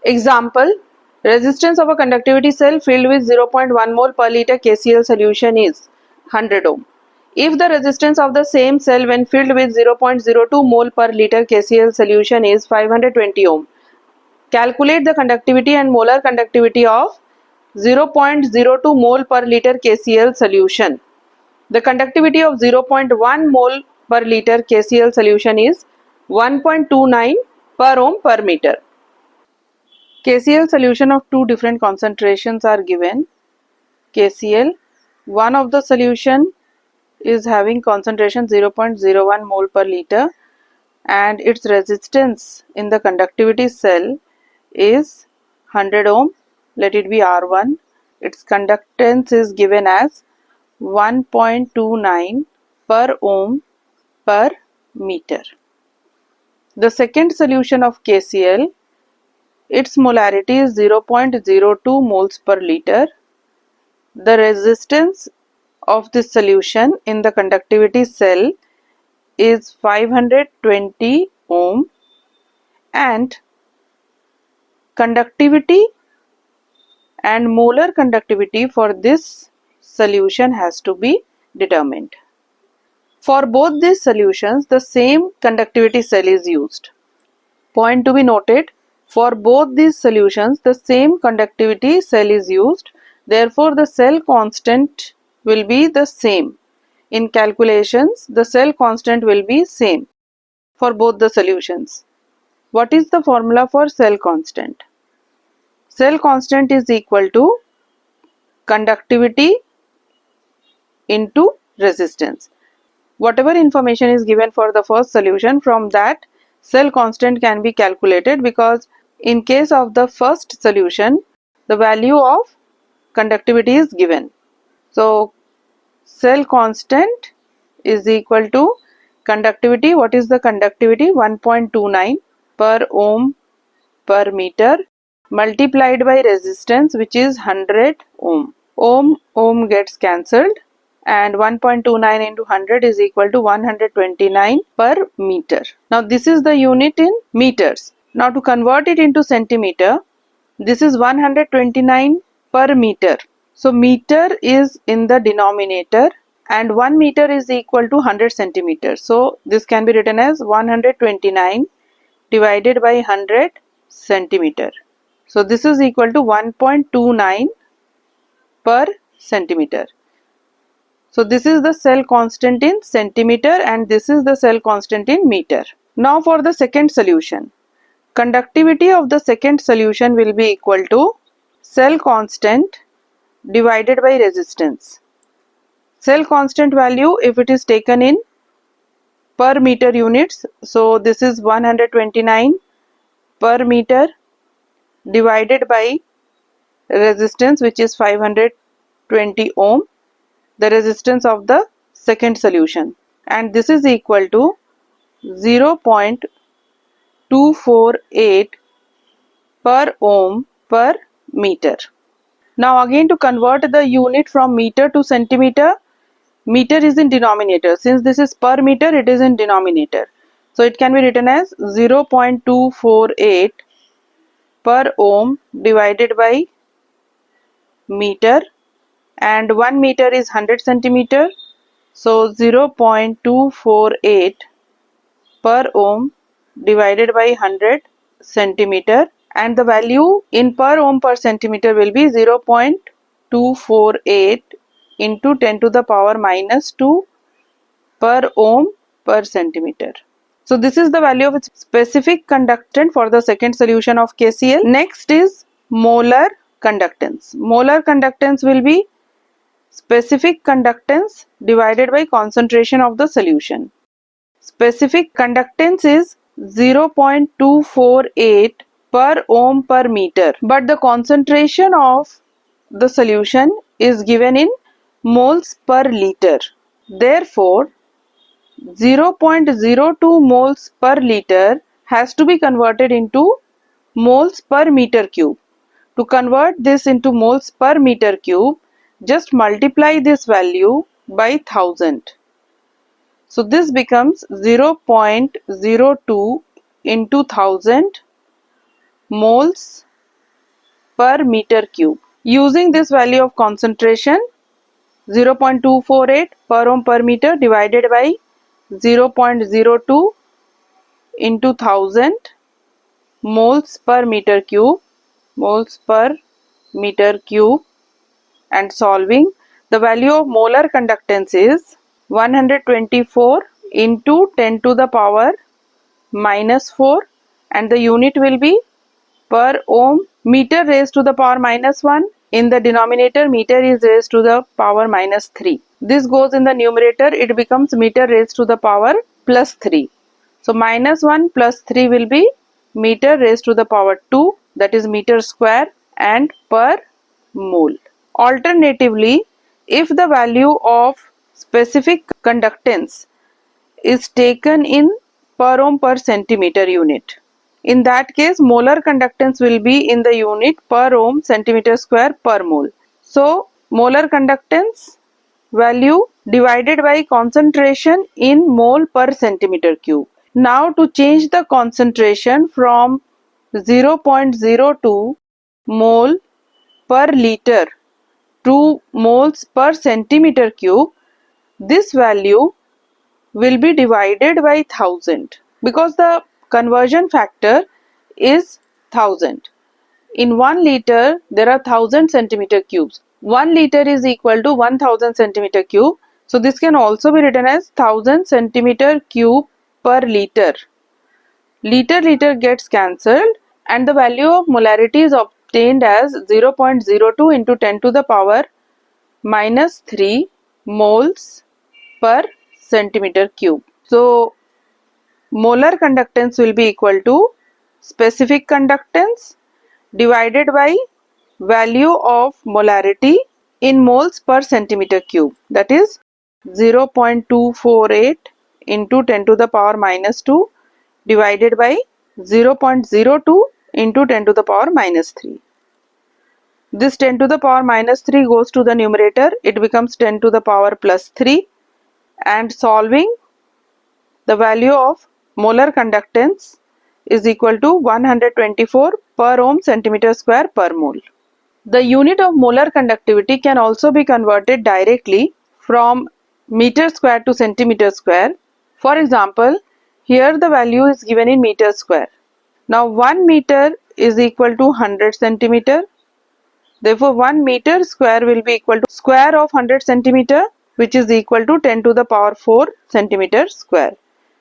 Example, resistance of a conductivity cell filled with 0.1 mole per liter KCl solution is 100 ohm. If the resistance of the same cell when filled with 0.02 mole per liter KCl solution is 520 ohm, calculate the conductivity and molar conductivity of 0.02 mole per liter KCl solution. The conductivity of 0.1 mole per liter KCl solution is 1.29 per ohm per meter. KCl solution of two different concentrations are given. KCl, one of the solution is having concentration 0.01 mole per liter and its resistance in the conductivity cell is 100 ohm, let it be R1. Its conductance is given as 1.29 per ohm per meter. The second solution of KCl, its molarity is 0.02 moles per liter. The resistance of this solution in the conductivity cell is 520 ohm and conductivity and molar conductivity for this solution has to be determined. For both these solutions, the same conductivity cell is used. Point to be noted, for both these solutions, the same conductivity cell is used. Therefore, the cell constant will be the same. In calculations, the cell constant will be same for both the solutions. What is the formula for cell constant? Cell constant is equal to conductivity into resistance. Whatever information is given for the first solution, from that cell constant can be calculated, because in case of the first solution the value of conductivity is given. So cell constant is equal to conductivity. What is the conductivity? 1.29 per ohm per meter multiplied by resistance, which is 100 ohm. Ohm gets cancelled and 1.29 into 100 is equal to 129 per meter. Now this is the unit in meters. Now to convert it into centimeter, this is 129 per meter. So meter is in the denominator and 1 meter is equal to 100 centimeters. So this can be written as 129 divided by 100 centimeter. So this is equal to 1.29 per centimeter. So this is the cell constant in centimeter and this is the cell constant in meter. Now for the second solution, conductivity of the second solution will be equal to cell constant divided by resistance. Cell constant value, if it is taken in per meter units, so this is 129 per meter divided by resistance, which is 520 ohm, the resistance of the second solution, and this is equal to 0.248 per ohm per meter. Now again, to convert the unit from meter to centimeter, meter is in denominator. Since this is per meter, it is in denominator. So it can be written as 0.248 per ohm divided by meter, and 1 meter is 100 centimeter. So 0.248 per ohm divided by 100 centimeter, and the value in per ohm per centimeter will be 0.248 into 10 to the power minus 2 per ohm per centimeter. So this is the value of its specific conductance for the second solution of KCl. Next is molar conductance. Molar conductance will be specific conductance divided by concentration of the solution. Specific conductance is 0.248 per ohm per meter, but the concentration of the solution is given in moles per liter. Therefore, 0.02 moles per liter has to be converted into moles per meter cube. To convert this into moles per meter cube, just multiply this value by 1000. So this becomes 0.02 into 1000 moles per meter cube. Using this value of concentration 0.248 per ohm per meter divided by 0.02 into 1000 moles per meter cube, and solving, the value of molar conductance is 124 into 10 to the power minus 4, and the unit will be per ohm meter raised to the power minus 1. In the denominator, meter is raised to the power minus 3. This goes in the numerator, it becomes meter raised to the power plus 3. So minus 1 plus 3 will be meter raised to the power 2, that is meter square, and per mole. Alternatively, if the value of specific conductance is taken in per ohm per centimeter unit, in that case molar conductance will be in the unit per ohm centimeter square per mole. So molar conductance value divided by concentration in mole per centimeter cube. Now to change the concentration from 0.02 mole per liter to moles per centimeter cube, this value will be divided by 1000 because the conversion factor is 1000. In 1 liter there are 1000 centimeter cubes. 1 liter is equal to 1000 centimeter cube. So this can also be written as 1000 centimeter cube per liter. Liter gets cancelled and the value of molarity is obtained as 0.02 into 10 to the power minus 3 moles per centimeter cube. So molar conductance will be equal to specific conductance divided by value of molarity in moles per centimeter cube, that is 0.248 into 10 to the power minus 2 divided by 0.02 into 10 to the power minus 3. This 10 to the power minus 3 goes to the numerator, it becomes 10 to the power plus 3, and solving, the value of molar conductance is equal to 124 per ohm centimeter square per mole. The unit of molar conductivity can also be converted directly from meter square to centimeter square. For example, here the value is given in meter square. Now 1 meter is equal to 100 centimeter. Therefore 1 meter square will be equal to square of 100 centimeter, which is equal to 10 to the power 4 centimeter square.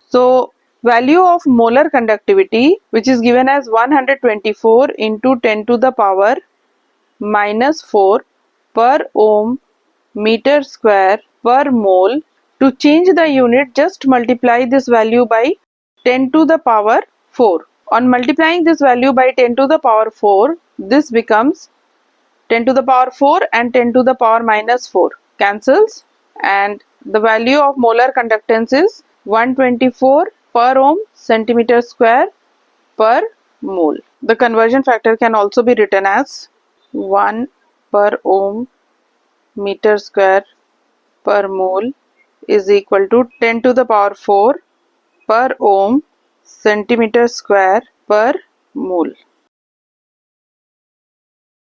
So value of molar conductivity, which is given as 124 into 10 to the power minus 4 per ohm meter square per mole. To change the unit, just multiply this value by 10 to the power 4. On multiplying this value by 10 to the power 4, this becomes 10 to the power 4 and 10 to the power minus 4 cancels, and the value of molar conductance is 124 per ohm centimeter square per mole. The conversion factor can also be written as 1 per ohm meter square per mole is equal to 10 to the power 4 per ohm centimeter square per mole.